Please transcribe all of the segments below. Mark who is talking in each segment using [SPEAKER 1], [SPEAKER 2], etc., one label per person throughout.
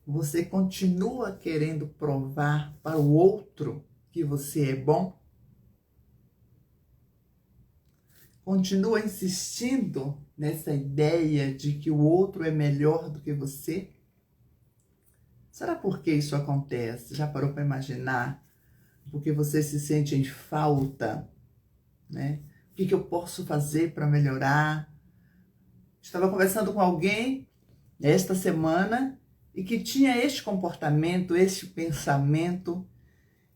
[SPEAKER 1] Você continua querendo provar para o outro que você é bom? Continua insistindo nessa ideia de que o outro é melhor do que você? Será por que isso acontece? Já parou para imaginar? Porque você se sente em falta, né? O que eu posso fazer para melhorar? Estava conversando com alguém esta semana e que tinha este comportamento, este pensamento,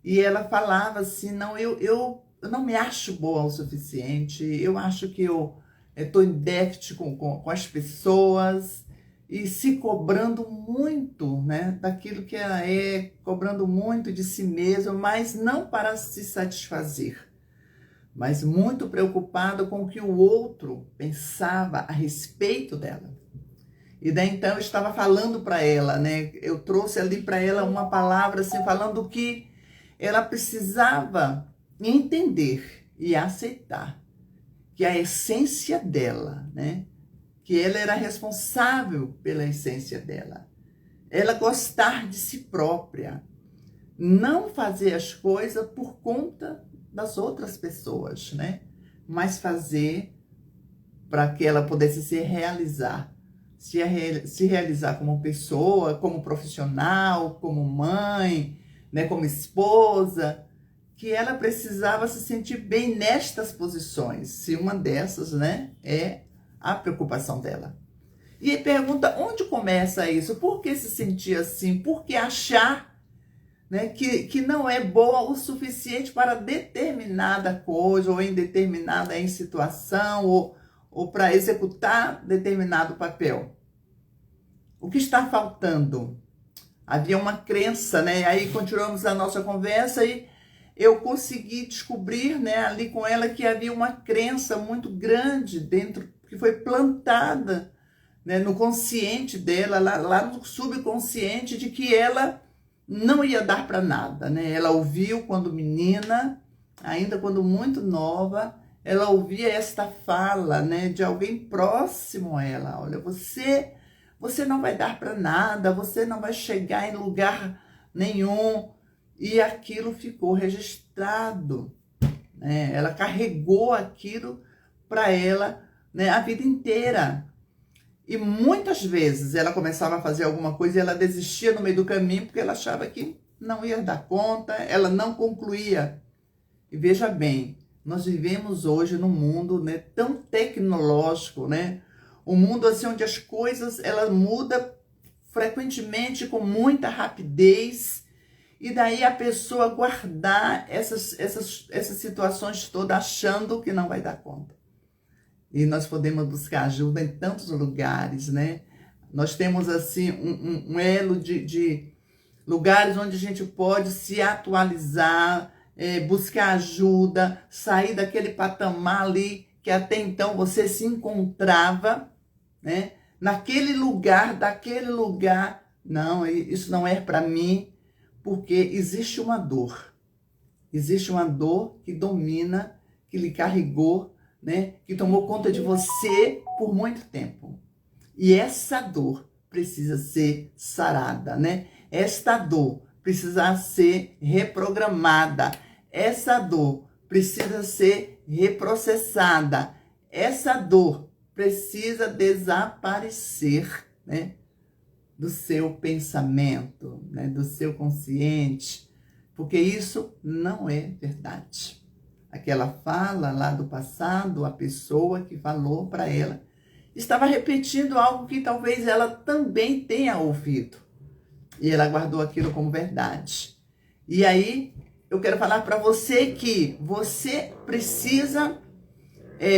[SPEAKER 1] e ela falava assim, não, eu não me acho boa o suficiente, eu acho que eu estou em déficit com as pessoas, e se cobrando muito, né, daquilo que ela é, cobrando muito de si mesma, mas não para se satisfazer, mas muito preocupada com o que o outro pensava a respeito dela. E daí então eu estava falando para ela, né? Eu trouxe ali para ela uma palavra assim, falando que ela precisava entender e aceitar que a essência dela, né? Que ela era responsável pela essência dela. Ela gostar de si própria, não fazer as coisas por conta das outras pessoas, né? Mas fazer para que ela pudesse se realizar. Se realizar como pessoa, como profissional, como mãe, né, como esposa, que ela precisava se sentir bem nestas posições. Se uma dessas, né, é a preocupação dela. E aí pergunta, onde começa isso? Por que se sentir assim? Por que achar, né, que não é boa o suficiente para determinada coisa, ou em determinada situação, ou para executar determinado papel? O que está faltando? Havia uma crença, né? Aí continuamos a nossa conversa e eu consegui descobrir, né, ali com ela, que havia uma crença muito grande dentro, que foi plantada, né, no consciente dela, lá no subconsciente, de que ela não ia dar para nada, né? Ela ouviu quando menina, ainda quando muito nova, ela ouvia esta fala, né, de alguém próximo a ela: olha, você não vai dar para nada, você não vai chegar em lugar nenhum. E aquilo ficou registrado, né? Ela carregou aquilo para ela, né, a vida inteira. E muitas vezes ela começava a fazer alguma coisa e ela desistia no meio do caminho porque ela achava que não ia dar conta, ela não concluía. E veja bem, nós vivemos hoje num mundo, né, tão tecnológico, né? Um mundo assim onde as coisas ela muda frequentemente com muita rapidez, e daí a pessoa guardar essas situações todas achando que não vai dar conta. E nós podemos buscar ajuda em tantos lugares, né? Nós temos assim um elo de lugares onde a gente pode se atualizar, buscar ajuda, sair daquele patamar ali que até então você se encontrava, né? Naquele lugar, daquele lugar. Não, isso não é para mim, porque existe uma dor. Existe uma dor que domina, que lhe carregou, né? Que tomou conta de você por muito tempo. E essa dor precisa ser sarada, né? Esta dor precisa ser reprogramada. Essa dor precisa ser reprocessada. Essa dor precisa desaparecer, né, do seu pensamento, né, do seu consciente, porque isso não é verdade. Aquela fala lá do passado, a pessoa que falou para ela, estava repetindo algo que talvez ela também tenha ouvido. E ela guardou aquilo como verdade. E aí, eu quero falar para você que você precisa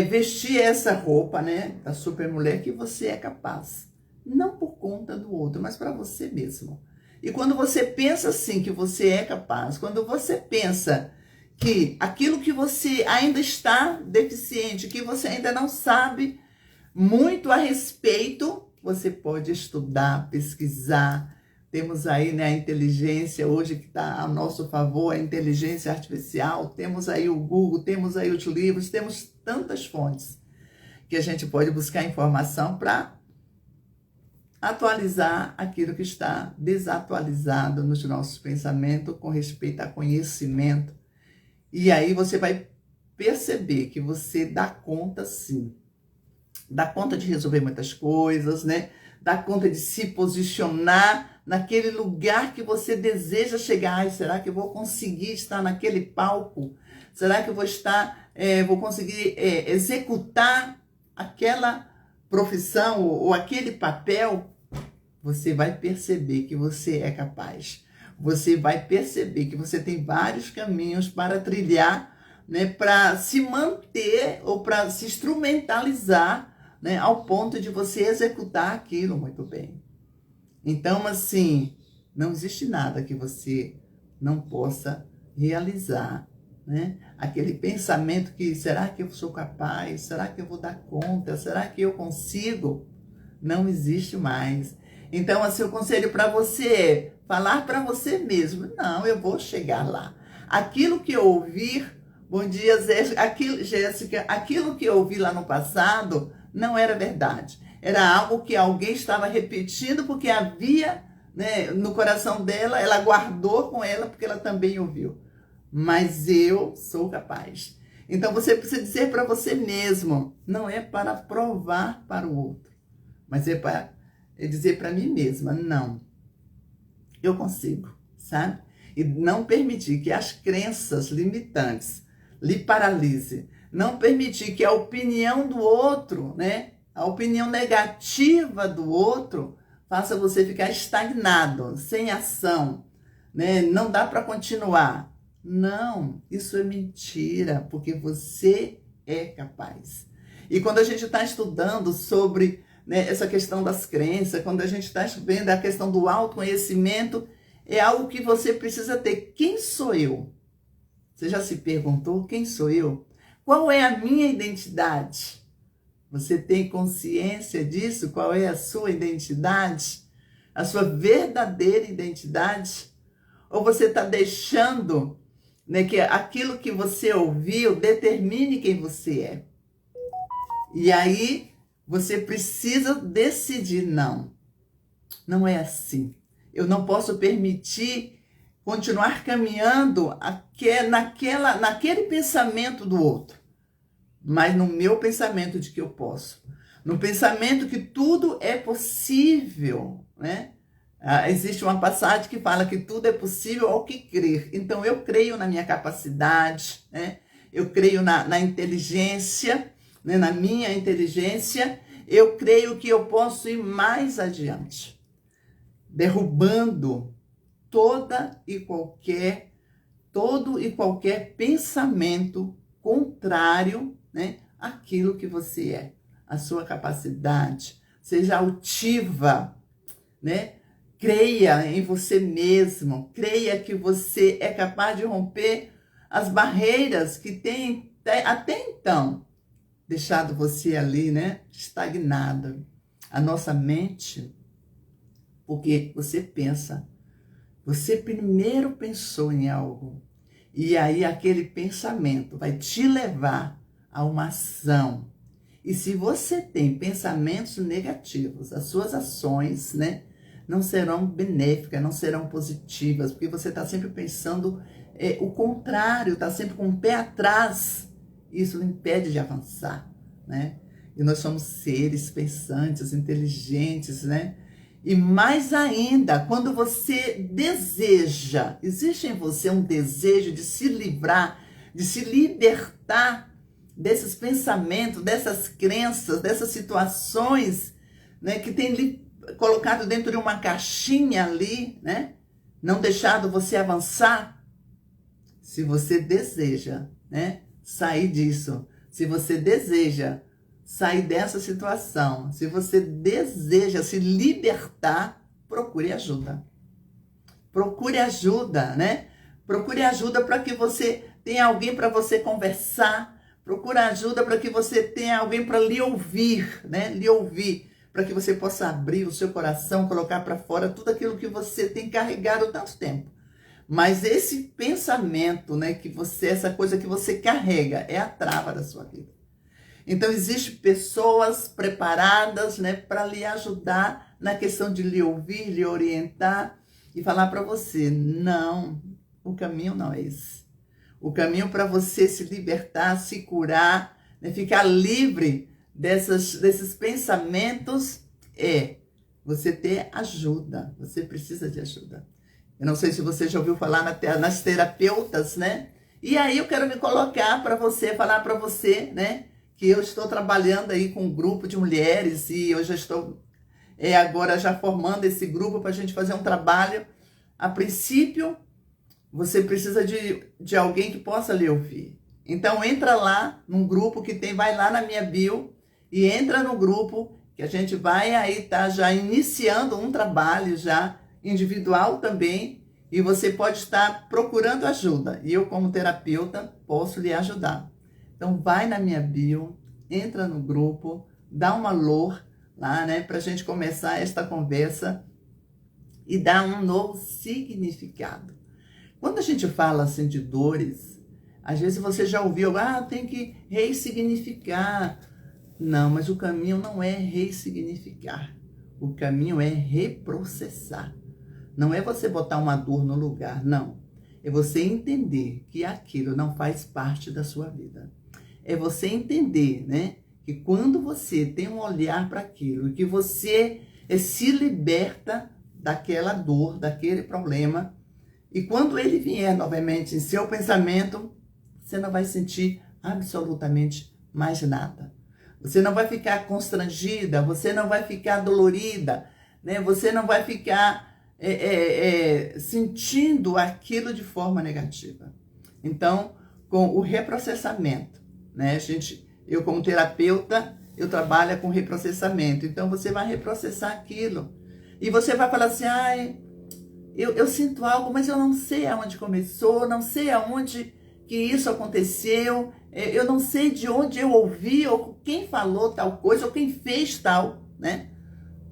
[SPEAKER 1] vestir essa roupa, né, da supermulher, que você é capaz. Não por conta do outro, mas para você mesmo. E quando você pensa assim, que você é capaz, quando você pensa que aquilo que você ainda está deficiente, que você ainda não sabe muito a respeito, você pode estudar, pesquisar. Temos aí, né, a inteligência hoje que está a nosso favor, a inteligência artificial. Temos aí o Google, temos aí os livros, temos tantas fontes que a gente pode buscar informação para atualizar aquilo que está desatualizado nos nossos pensamentos com respeito a conhecimento. E aí você vai perceber que você dá conta, sim. Dá conta de resolver muitas coisas, né? Dá conta de se posicionar naquele lugar que você deseja chegar. Ai, será que eu vou conseguir estar naquele palco? Será que eu vou conseguir executar aquela profissão ou aquele papel? Você vai perceber que você é capaz. Você vai perceber que você tem vários caminhos para trilhar, né, para se manter ou para se instrumentalizar, né, ao ponto de você executar aquilo muito bem. Então, assim, não existe nada que você não possa realizar, né? Aquele pensamento que, será que eu sou capaz? Será que eu vou dar conta? Será que eu consigo? Não existe mais. Então, assim, o conselho para você é falar para você mesmo, não, eu vou chegar lá. Aquilo que eu ouvir, bom dia, Jéssica, aquilo que eu ouvi lá no passado não era verdade. Era algo que alguém estava repetindo porque havia, né, no coração dela, ela guardou com ela porque ela também ouviu. Mas eu sou capaz. Então você precisa dizer para você mesmo, não é para provar para o outro, mas é para dizer para mim mesma, não, eu consigo, sabe? E não permitir que as crenças limitantes lhe paralisem. Não permitir que a opinião do outro, né? A opinião negativa do outro faça você ficar estagnado, sem ação, né? Não dá para continuar. Não, isso é mentira, porque você é capaz. E quando a gente está estudando sobre, né, essa questão das crenças, quando a gente está vendo a questão do autoconhecimento, é algo que você precisa ter. Quem sou eu? Você já se perguntou quem sou eu? Qual é a minha identidade? Você tem consciência disso? Qual é a sua identidade? A sua verdadeira identidade? Ou você está deixando, né, que aquilo que você ouviu determine quem você é? E aí você precisa decidir, não, não é assim. Eu não posso permitir continuar caminhando naquele pensamento do outro, mas no meu pensamento de que eu posso. No pensamento que tudo é possível, né? Existe uma passagem que fala que tudo é possível ao que crer. Então eu creio na minha capacidade, né? Eu creio na inteligência, né? Na minha inteligência. Eu creio que eu posso ir mais adiante, derrubando todo e qualquer pensamento contrário, né, àquilo que você é, a sua capacidade. Seja altiva, né? Creia em você mesmo, creia que você é capaz de romper as barreiras que tem até então deixado você ali, né, estagnada. A nossa mente, porque você pensa, você primeiro pensou em algo, e aí aquele pensamento vai te levar a uma ação. E se você tem pensamentos negativos, as suas ações, né, não serão benéficas, não serão positivas, porque você está sempre pensando o contrário, está sempre com o pé atrás. Isso impede de avançar, né? E nós somos seres pensantes, inteligentes, né? E mais ainda, quando você deseja, existe em você um desejo de se livrar, de se libertar desses pensamentos, dessas crenças, dessas situações, né, que tem lhe colocado dentro de uma caixinha ali, né, não deixado você avançar. Se você deseja, né, sair disso, se você deseja sair dessa situação, se você deseja se libertar, procure ajuda. Procure ajuda, né? Procure ajuda para que você tenha alguém para você conversar. Procure ajuda para que você tenha alguém para lhe ouvir, né? Lhe ouvir, para que você possa abrir o seu coração, colocar para fora tudo aquilo que você tem carregado tanto tempo. Mas esse pensamento, né, que você, essa coisa que você carrega, é a trava da sua vida. Então, existem pessoas preparadas, né, para lhe ajudar na questão de lhe ouvir, lhe orientar e falar para você, não, o caminho não é esse. O caminho para você se libertar, se curar, né, ficar livre desses pensamentos é você ter ajuda. Você precisa de ajuda. Eu não sei se você já ouviu falar nas terapeutas, né? E aí eu quero me colocar para você, falar para você, né? Que eu estou trabalhando aí com um grupo de mulheres e eu já estou agora já formando esse grupo para a gente fazer um trabalho. A princípio, você precisa de alguém que possa lhe ouvir. Então entra lá num grupo que tem, vai lá na minha bio e entra no grupo que a gente vai aí tá já iniciando um trabalho já individual também e você pode estar procurando ajuda. E eu como terapeuta posso lhe ajudar. Então vai na minha bio, entra no grupo, dá um alô lá, né, pra gente começar esta conversa e dar um novo significado. Quando a gente fala assim de dores, às vezes você já ouviu, tem que ressignificar. Não, mas o caminho não é ressignificar. O caminho é reprocessar. Não é você botar uma dor no lugar, não. É você entender que aquilo não faz parte da sua vida. É você entender, né, que quando você tem um olhar para aquilo, que você se liberta daquela dor, daquele problema, e quando ele vier novamente em seu pensamento, você não vai sentir absolutamente mais nada. Você não vai ficar constrangida, você não vai ficar dolorida, né? Você não vai ficar sentindo aquilo de forma negativa. Então, com o reprocessamento, né? Eu como terapeuta, eu trabalho com reprocessamento. Então, você vai reprocessar aquilo. E você vai falar assim, eu sinto algo, mas eu não sei aonde começou, não sei aonde que isso aconteceu, eu não sei de onde eu ouvi, ou quem falou tal coisa, ou quem fez tal, né?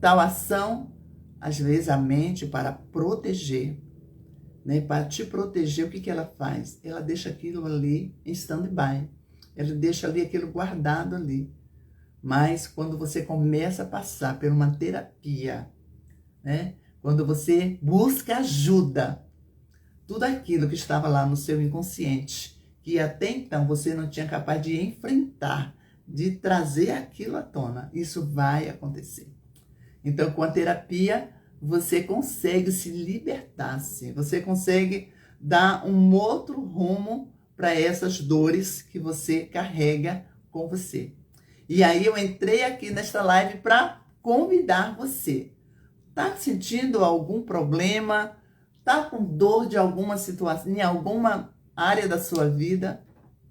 [SPEAKER 1] Tal ação. Às vezes a mente, para proteger, né? Para te proteger, o que ela faz? Ela deixa aquilo ali em stand-by. Ela deixa ali aquilo guardado ali. Mas quando você começa a passar por uma terapia, né? Quando você busca ajuda, tudo aquilo que estava lá no seu inconsciente, que até então você não tinha capaz de enfrentar, de trazer aquilo à tona, isso vai acontecer. Então, com a terapia, você consegue se libertar, sim. Você consegue dar um outro rumo para essas dores que você carrega com você. E aí eu entrei aqui nesta live para convidar você. Tá sentindo algum problema? Tá com dor de alguma situação, em alguma área da sua vida?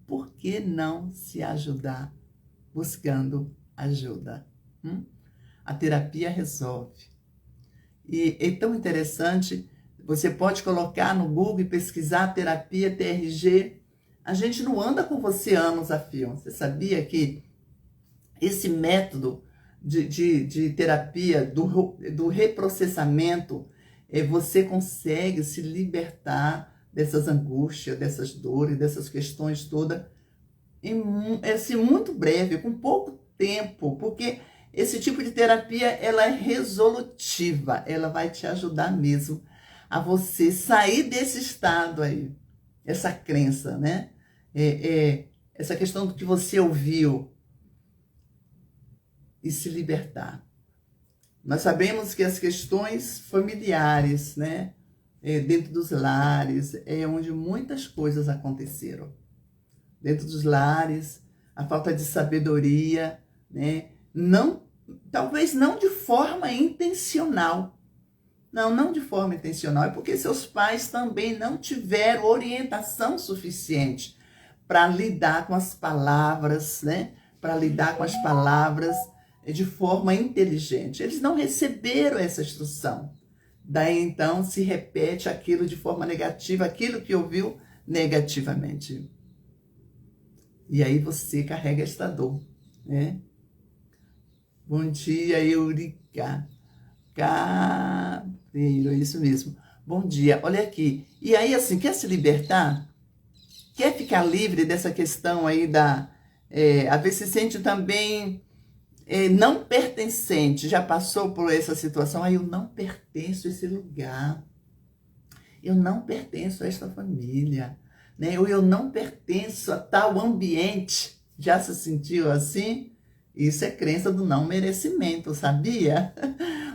[SPEAKER 1] Por que não se ajudar buscando ajuda? A terapia resolve. E é tão interessante, você pode colocar no Google e pesquisar terapia TRG. A gente não anda com você anos a fio. Você sabia que esse método de terapia, do reprocessamento, você consegue se libertar dessas angústias, dessas dores, dessas questões todas, assim, muito breve, com pouco tempo, porque esse tipo de terapia, ela é resolutiva, ela vai te ajudar mesmo a você sair desse estado aí, essa crença, né? Essa questão do que você ouviu e se libertar. Nós sabemos que as questões familiares, né, dentro dos lares, é onde muitas coisas aconteceram. Dentro dos lares, a falta de sabedoria, né, talvez não de forma intencional. Não de forma intencional, é porque seus pais também não tiveram orientação suficiente para lidar com as palavras, né, para lidar com as palavras de forma inteligente. Eles não receberam essa instrução. Daí, então, se repete aquilo de forma negativa, aquilo que ouviu negativamente. E aí você carrega esta dor, né? Bom dia, Eurica. Cabreiro, é isso mesmo. Bom dia, olha aqui. E aí, assim, quer se libertar? Quer ficar livre dessa questão aí às vezes se sente também não pertencente. Já passou por essa situação? Eu não pertenço a esse lugar. Eu não pertenço a esta família, né? Ou eu não pertenço a tal ambiente. Já se sentiu assim? Isso é crença do não merecimento, sabia?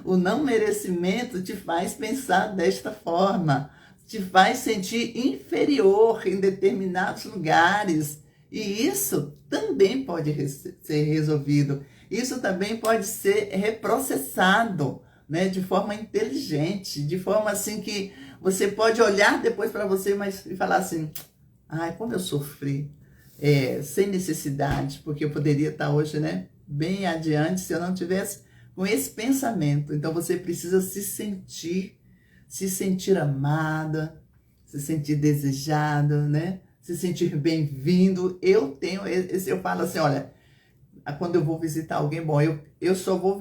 [SPEAKER 1] O não merecimento te faz pensar desta forma, te faz sentir inferior em determinados lugares. E isso também pode ser resolvido. Isso também pode ser reprocessado, né, de forma inteligente, de forma assim que você pode olhar depois para você e falar assim, ai, como eu sofri, sem necessidade, porque eu poderia estar hoje, né, bem adiante se eu não tivesse com esse pensamento. Então você precisa se sentir amada, se sentir desejada, né, se sentir bem-vindo. Eu falo assim, olha, quando eu vou visitar alguém, bom, eu só vou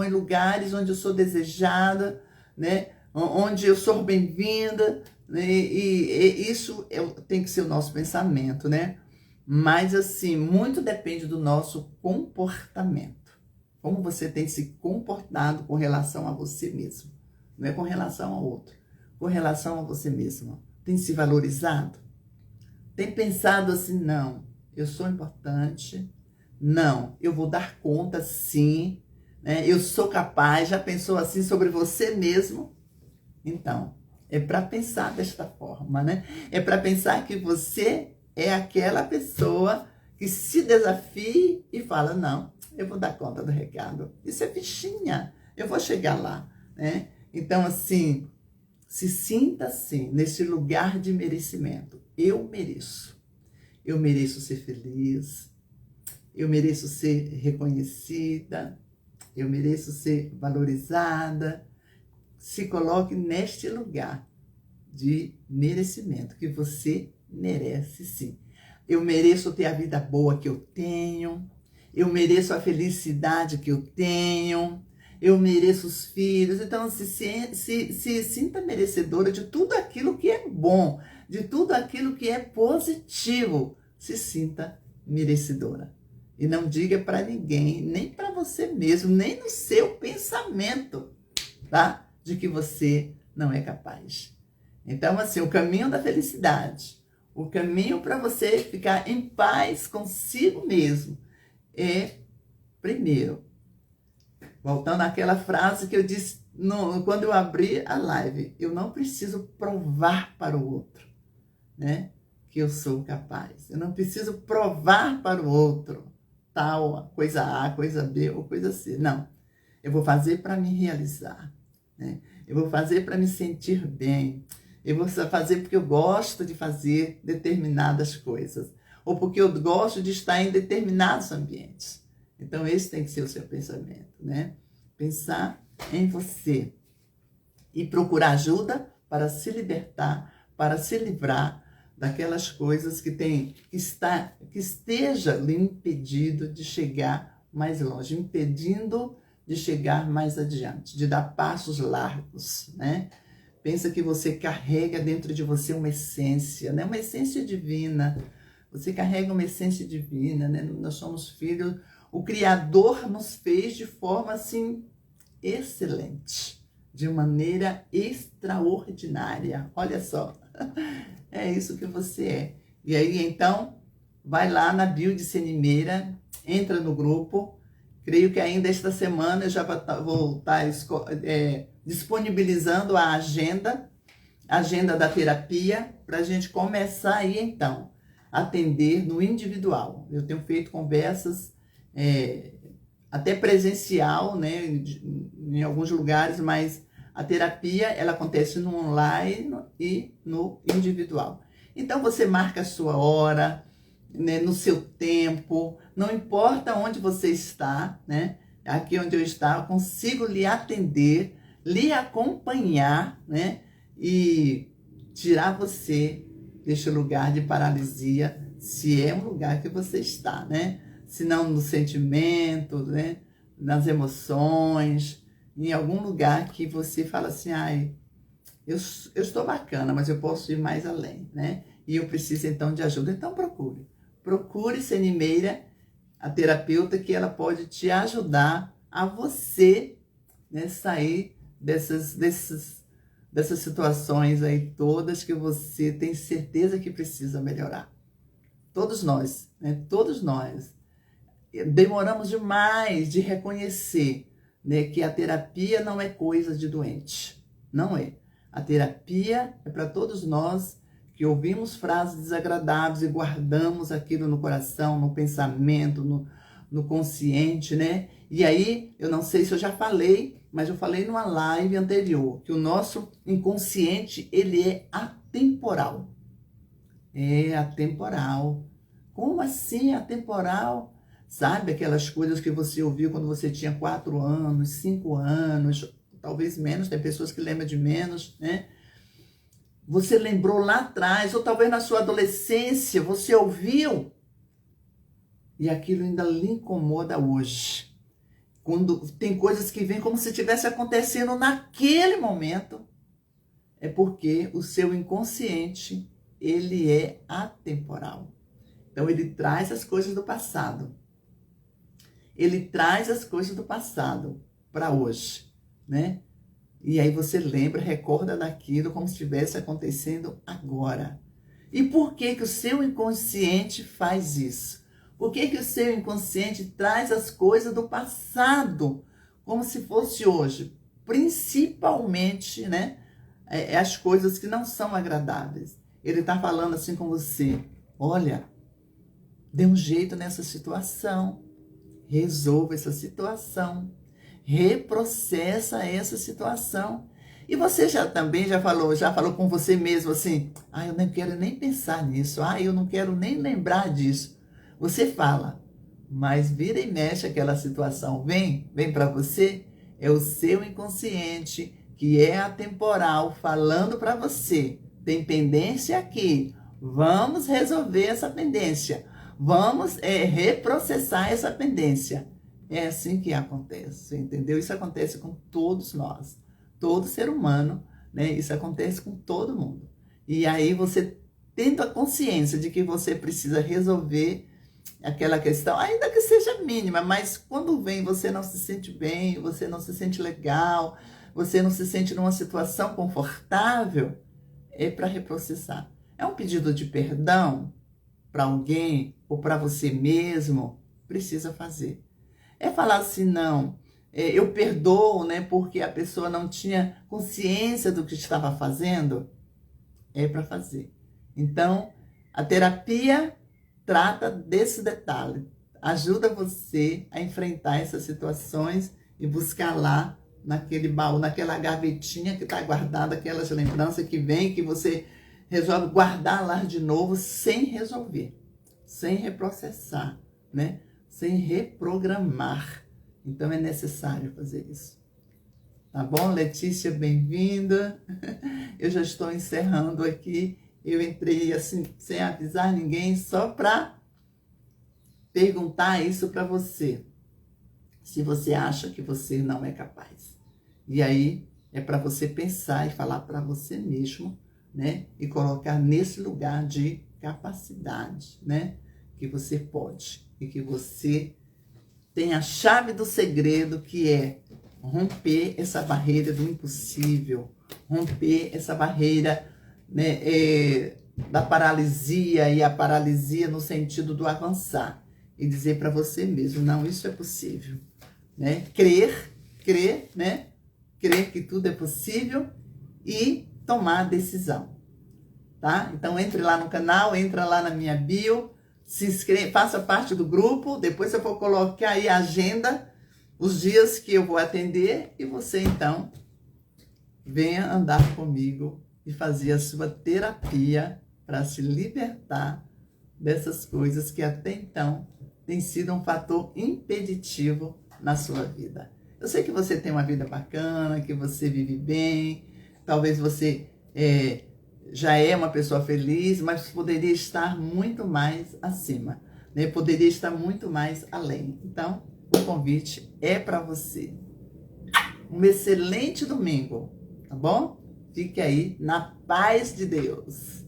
[SPEAKER 1] em lugares onde eu sou desejada, né? Onde eu sou bem-vinda, né? E isso tem que ser o nosso pensamento, né? Mas, assim, muito depende do nosso comportamento. Como você tem se comportado com relação a você mesmo. Não é com relação ao outro. Com relação a você mesmo. Tem se valorizado? Tem pensado assim, não, eu sou importante. Não, eu vou dar conta sim, né? Eu sou capaz. Já pensou assim sobre você mesmo? Então, é para pensar desta forma, né? É para pensar que você é aquela pessoa que se desafie e fala, não, eu vou dar conta do recado. Isso é fichinha, eu vou chegar lá, né? Então, assim, se sinta assim, nesse lugar de merecimento. Eu mereço. Eu mereço ser feliz. Eu mereço ser reconhecida, eu mereço ser valorizada. Se coloque neste lugar de merecimento, que você merece sim. Eu mereço ter a vida boa que eu tenho, eu mereço a felicidade que eu tenho, eu mereço os filhos. Então, se sinta merecedora de tudo aquilo que é bom, de tudo aquilo que é positivo. Se sinta merecedora. E não diga para ninguém, nem para você mesmo, nem no seu pensamento, tá? De que você não é capaz. Então, assim, o caminho da felicidade, o caminho para você ficar em paz consigo mesmo é, primeiro, voltando àquela frase que eu disse quando eu abri a live, eu não preciso provar para o outro, né, que eu sou capaz. Eu não preciso provar para o outro tal, coisa A, coisa B ou coisa C. Não. Eu vou fazer para me realizar, né? Eu vou fazer para me sentir bem. Eu vou fazer porque eu gosto de fazer determinadas coisas. Ou porque eu gosto de estar em determinados ambientes. Então, esse tem que ser o seu pensamento, né? Pensar em você. E procurar ajuda para se libertar, para se livrar daquelas coisas que esteja lhe impedindo de chegar mais longe, impedindo de chegar mais adiante, de dar passos largos, né? Pensa que você carrega dentro de você uma essência, né? Uma essência divina. Você carrega uma essência divina, né? Nós somos filhos. O Criador nos fez de forma assim excelente, de maneira extraordinária. Olha só. É isso que você é. E aí, então, vai lá na bio de Cenimeira, entra no grupo. Creio que ainda esta semana eu já vou estar disponibilizando a agenda da terapia, para a gente começar aí, então, a atender no individual. Eu tenho feito conversas até presencial, né, em alguns lugares, mas a terapia, ela acontece no online e no individual. Então, você marca a sua hora, né, no seu tempo, não importa onde você está, né? Aqui onde eu estou, eu consigo lhe atender, lhe acompanhar, né? E tirar você deste lugar de paralisia, se é um lugar que você está, né? Se não no sentimento, né? Nas emoções, em algum lugar que você fala assim, ai, eu estou bacana, mas eu posso ir mais além, né? E eu preciso então de ajuda. Então procure Cenimeira, A terapeuta que ela pode te ajudar a você, né, sair dessas situações aí todas que você tem certeza que precisa melhorar. Todos nós, né? Todos nós. Demoramos demais de reconhecer, né, que a terapia não é coisa de doente. Não é. A terapia é para todos nós que ouvimos frases desagradáveis e guardamos aquilo no coração, no pensamento, no consciente, né? E aí, eu não sei se eu já falei, mas eu falei numa live anterior, que o nosso inconsciente, ele é atemporal. É atemporal. Como assim atemporal? Sabe aquelas coisas que você ouviu quando você tinha 4 anos, 5 anos, talvez menos, tem pessoas que lembram de menos, né? Você lembrou lá atrás, ou talvez na sua adolescência, você ouviu e aquilo ainda lhe incomoda hoje. Quando tem coisas que vêm como se estivesse acontecendo naquele momento, é porque o seu inconsciente, ele é atemporal. Então, ele traz as coisas do passado. Ele traz as coisas do passado para hoje, né? E aí você lembra, recorda daquilo como se estivesse acontecendo agora. E por que que o seu inconsciente faz isso? Por que que o seu inconsciente traz as coisas do passado como se fosse hoje? Principalmente, né, as coisas que não são agradáveis. Ele está falando assim com você: olha, dê um jeito nessa situação, resolva essa situação, reprocessa essa situação. E você já falou com você mesmo assim: eu não quero nem pensar nisso, eu não quero nem lembrar disso. Você fala, mas vira e mexe aquela situação, vem para você, é o seu inconsciente, que é atemporal, falando para você: tem pendência aqui, vamos resolver essa pendência, vamos reprocessar essa pendência. É assim que acontece, entendeu? Isso acontece com todos nós, todo ser humano, né? Isso acontece com todo mundo. E aí você tendo a consciência de que você precisa resolver aquela questão, ainda que seja mínima, mas quando vem você não se sente bem, você não se sente legal, você não se sente numa situação confortável, é para reprocessar. É um pedido de perdão para alguém ou para você mesmo, precisa fazer. É falar assim: não, eu perdoo, né, porque a pessoa não tinha consciência do que estava fazendo, é para fazer. Então, a terapia trata desse detalhe, ajuda você a enfrentar essas situações e buscar lá naquele baú, naquela gavetinha que está guardada, aquelas lembranças que vem, que você resolve guardar lá de novo sem resolver, sem reprocessar, né? Sem reprogramar. Então é necessário fazer isso. Tá bom, Letícia? Bem-vinda. Eu já estou encerrando aqui. Eu entrei assim, sem avisar ninguém, só para perguntar isso para você. Se você acha que você não é capaz. E aí é para você pensar e falar para você mesmo, né? E colocar nesse lugar de capacidade, né? Que você pode e que você tem a chave do segredo, que é romper essa barreira do impossível, romper essa barreira, né, da paralisia, e a paralisia no sentido do avançar, e dizer para você mesmo: não, isso é possível, né? Crer, né? Crer que tudo é possível e tomar a decisão, tá? Então entre lá no canal, entra lá na minha bio, se inscreva, faça parte do grupo. Depois eu vou colocar aí a agenda, os dias que eu vou atender, e você então venha andar comigo e fazer a sua terapia para se libertar dessas coisas que até então têm sido um fator impeditivo na sua vida. Eu sei que você tem uma vida bacana, que você vive bem, talvez você já é uma pessoa feliz, mas poderia estar muito mais acima, né? Poderia estar muito mais além. Então, o convite é para você. Um excelente domingo, tá bom? Fique aí na paz de Deus.